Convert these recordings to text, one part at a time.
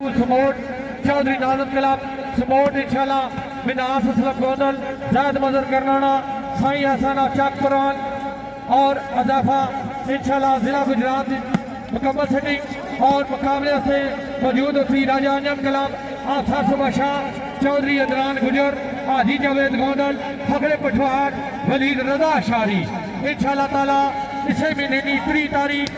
support Chaudhary नाजत club support इंशाल्लाह मिनास असलम गोंदल जायद मजर करनाना साई हसन चक कुरान और अजाफा इंशाल्लाह जिला गुजरात मुकम्मल सेटिंग और मुकाबले से मौजूद हुई राजा अंजम क्लब आथा सुबह शाह चौधरी अदरान गुजर हाजी जावेद गोंदल फखरे पठवार वलीद रजा शारी इंशाल्लाह ताला इसे महीने की 3 तारीख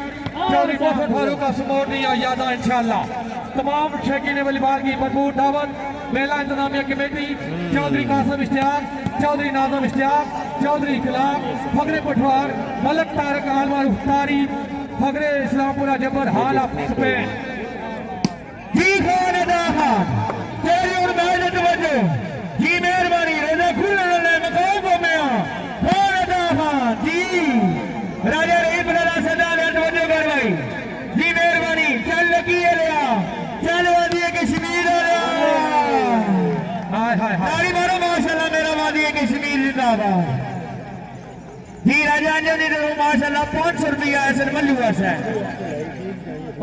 चौधरी मोहम्मद फारूक का सपोर्ट दिया यादा इंशाल्लाह तमाम शौकीन वलीबॉल की भरपूर दावत मेला इंतजामिया कमेटी चौधरी कासिम इश्तियाक चौधरी नाजम इश्तियाक चौधरी इखलाक फखरे पठवार मलक तारक आलमार उफ्तारी फखरे इस्लामपुरा जबर हाल ऑफ स्पेन जी खान अदा खान तेरी और मैं तवज्जो जी मेहरबानी रजा खुल ले मकाम को मैं खान अदा खान जी राजा रहीम रजा सदा ने तवज्जो कर भाई जी मेहरबानी चल लगी है लिया चल वादी कश्मीर हाय हाय हाय ताली मारो माशाल्लाह मेरा वादी कश्मीर जिंदाबाद जी राजा अंजन जी माशाल्लाह 500 रुपया ऐसे मल्लू है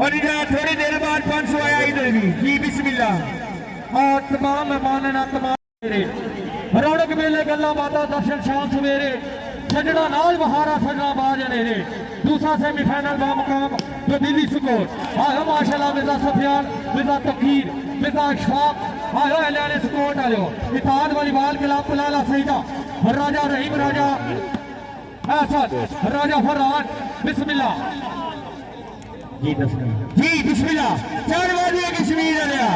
और इधर थोड़ी देर बाद 500 आया इधर भी जी बिस्मिल्लाह और तमाम मेहमान तमाम रौनक मेले गल्ला बाता दर्शन शाम सवेरे सजना नाल बहारा सजना बाज नेरे दूसरा सेमीफाइनल बामुकाम जो दिल्ली स्कोर आयो माशाल्लाह मिर्जा सफियान मिर्जा तकीर मिर्जा अशफाक आयो एलाने स्कोर आयो इताद वलीबॉल क्लब पुलाला सईदा राजा रहीम राजा असद राजा फरहान बिस्मिल्लाह जी बिस्मिल्लाह चार वादी कश्मीर आया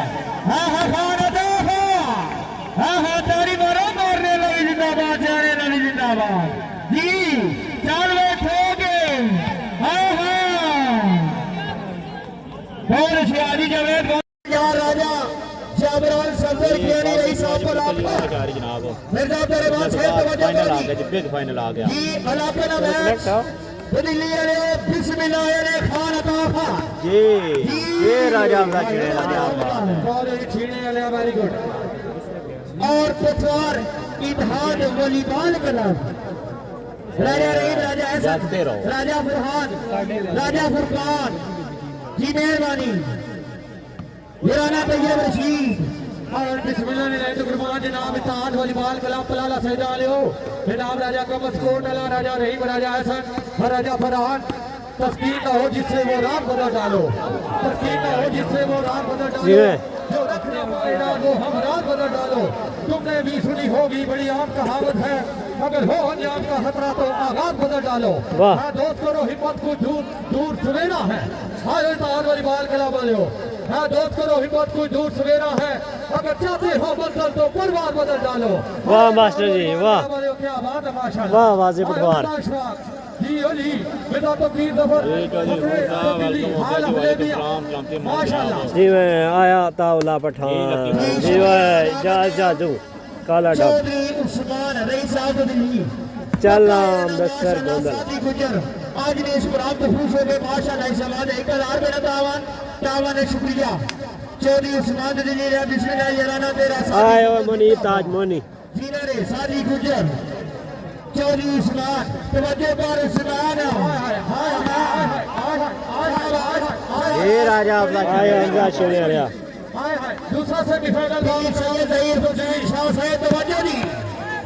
हां खान अदा हां तारी मारो मारने लगी जिंदाबाद जाने लगी जिंदाबाद जी चार वे ठोके बहुत अच्छी आजी जावेद यार राजा जाबरान सफर कियानी रही साहब को लाभ जनाब मिर्जा तेरे बाद छह फाइनल आ गया जी बिग फाइनल आ गया जी अलापे ना मैच दिल्ली वाले बिस्मिल्लाह वाले खान अता खान जी ये राजा हमला छेड़े लगा बहुत छीने वाले वेरी गुड और पटवार इत्तेहाद वलीबॉल क्लब राजा रहीम राजा ऐसा राजा फरहान राजा फुरकान जी मेहरबानी वीराना तैयब रशीद और बिस्मिल्लाह ने तो कुर्बान जनाब इताद वलीबॉल क्लब पलाला सैदा आलियो जनाब राजा कमस कोट अला राजा रहीम राजा हसन और राजा फरहान तस्कीर ना हो जिससे वो रात बदल डालो तस्कीर ना हो जिससे वो रात बदल डालो जो रखने वाला वो हम रात बदल डालो तुमने भी सुनी होगी बड़ी आम कहावत है अगर हो अंजाम का खतरा तो आगाज बदल डालो दोस्त करो हिम्मत को दूर दूर सवेरा है हाय तार वाली बाल खिला बोले हो दोस्त करो हिम्मत को दूर सवेरा है अगर चाहते हो मंजिल तो परवार बदल डालो वाह मास्टर जी वाह क्या बात है माशाल्लाह वाह वाजी पटवार जी ओली बेटा तो पीर दफर माशाल्लाह जी मैं आया तावला पठान जी जा जादू काला डब चौधरी उस्मान रईस साहब दिल्ली चल नाम दस्तर गोंदल गुजर आज ने इस प्रोग्राम को खुश हो गए माशाल्लाह समाज 1000 मेरा तावन है शुक्रिया चौधरी उस्मान दिल्ली रे बिस्मिल्लाह याराना तेरा आए ओ मनी ताज मोनी जीना रे सादी गुजर चौधरी उस्मान तवज्जो पर उस्मान ये राजा अपना आया अंजा छेड़े आया दूसरा सेमीफाइनल सैयद जहीर हुसैन शाह साहब तवज्जो दी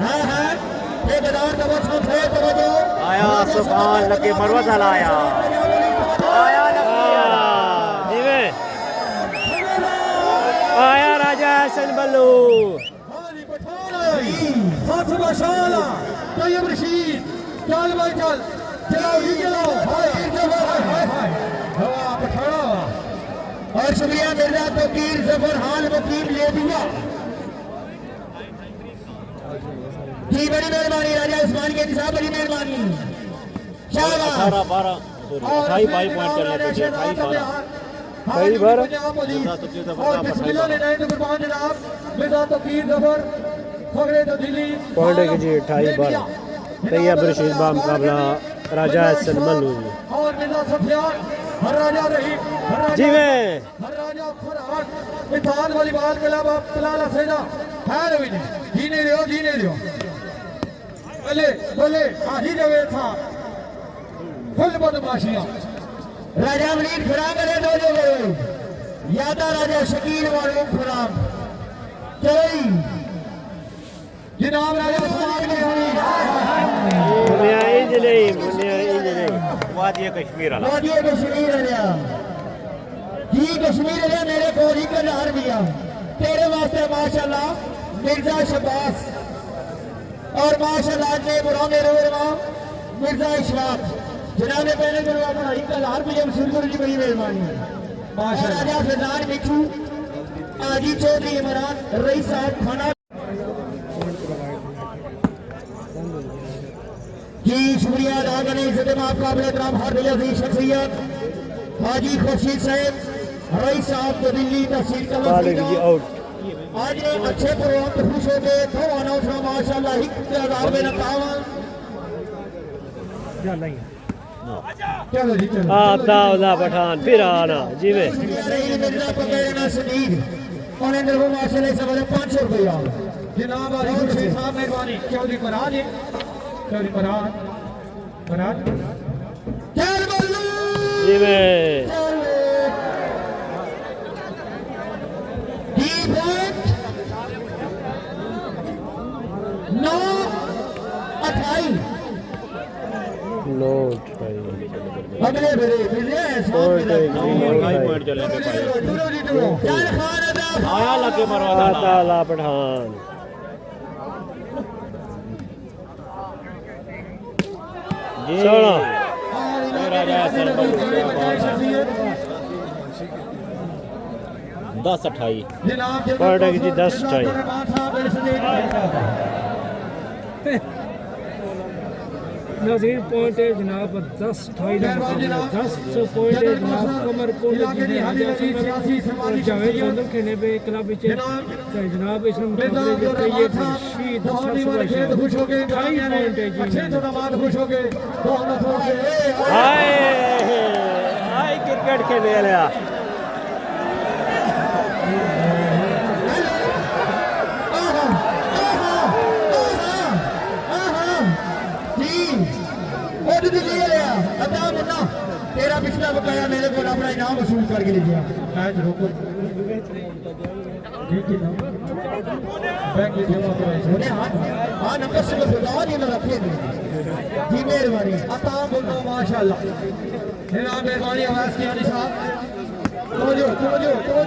हां ठेकेदार तवज्जो है तवज्जो आया सुभान लगे मरवा चला आया जीवे आया राजा हसन बल्लू फातिमा शाला तैयब रशीद चल भाई चल चलाओ ही चलाओ हाय हाय हाय हवा पठाड़ा और शुक्रिया मिर्जा तकीर जफर हाल वकील ले दिया जी बड़ी मेहरबानी राजा उस्मान के साहब बड़ी मेहरबानी शाबाश 18 12 28 पॉइंट चलने पे 28 कई बार और बिस्मिल्लाह ने नहीं तो कुर्बान जनाब मिर्जा तकीर जफर फखरे तो दिल्ली पॉइंट के जी 28 12 तैयब रशीद बा मुकाबला राजा हसन मल्लू और मिर्जा सफियान हर राजा रहीम जी में हर राजा फरहान इत्तेहाद वलीबॉल क्लब पलाला सैदा है रवि ने जीने लियो बोले बोले हाजी जावेद था फुल बदमाशियां राजा वलीद खड़ा करे दो यादा राजा शकील वालों खुराम चलो जी जनाब राजा उस्मान ने मुनिया इंज नहीं वादी कश्मीर वाला वादी कश्मीर है जी कश्मीर है मेरे को 1000 रुपया तेरे वास्ते माशाल्लाह मिर्जा शबास और माशाल्लाह ने बुराने रोरमा मिर्जा इशराक जनाब ने पहले गुरु अपना 1000 रुपया वसूल करो जी बड़ी मेहरबानी माशाल्लाह राजा फैजान मिठू आजी चौधरी इमरान रईस साहब खाना जी शुक्रिया अदा करने इज्जत माफ काबिल एहतराम हर दिल शख्सियत हाजी खुर्शीद साहब रईस साहब तो दिल्ली तहसील खालिद जी आउट आज ने अच्छे प्रोग्राम तो खुश हो गए दो अनाउंसमेंट माशाल्लाह 1000 में नकावन चलो जी चलो तावला पठान फिर आना जी में मिर्जा पकड़ना शदीद और इंद्र को माशाल्लाह से बड़े 500 रुपया जनाब अली खुर्शीद साहब मेहरबानी चौधरी पराज चौधरी पराज चल बल्लू जी में डी पॉइंट 9 28 नोट अगले बड़े आया लगे मरवा ताला पठान जी सोना राजा 10-28 जनाब पॉइंट जी 10-28 नजीर पॉइंट है जनाब 10-28 पॉइंट है जनाब कमर कोट जावेद बंदर खेने पे क्लब जनाब इसमें शहीद खुश हो गए अच्छे टूर्नामेंट खुश हो गए तो हम हाय क्रिकेट खेलने लिया तेरा पिछला बकाया मेरे को अपना इनाम वसूल करके ले गया मैच रोको बैंक जमा कराए हाँ नंबर से खुदा नहीं ना रखे जी मेहरबानी अता बोलो माशाल्लाह जनाब मेहरबानी आवाज की अली साहब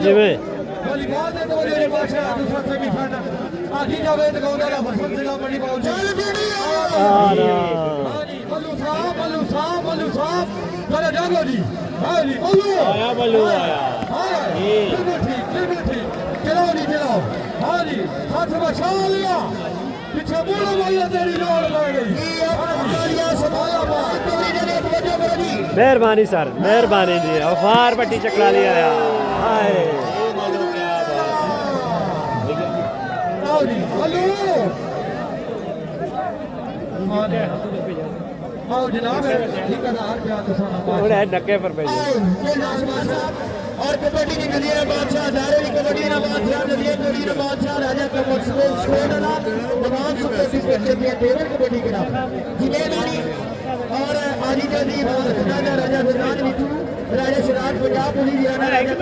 जी में वॉलीबॉल में तो ये माशाल्लाह दूसरा सेमीफाइनल आधी जावेद गौंडा बसंत जिला बड़ी बाउल चल मल्लू साहब जरा जागो जी हाँ जी मल्लू आया बल्लू आया बिल्कुल ठीक चलाओ जी चलाओ हाँ जी हाथ बचा लिया पीछे बोलो बोलो तेरी जोड़ लग गई मेहरबानी सर मेहरबानी जी अफार पट्टी चकला लिया हाय आओ जी मल्लू आओ जनाब 1000 रुपया तो साना नक्के पर पे और कबड्डी की नदिया बादशाह दारे की कबड्डी ना बादशाह नदिया कबड्डी ना बादशाह राजा का मुस्लिम छोड़ना तमाम सुपर चैंपियन टेबल कबड्डी के नाम जिम्मेदारी और आजी जदी राजा राजा गुजरात मिठू राजा शराब पंजाब पुलिस राजा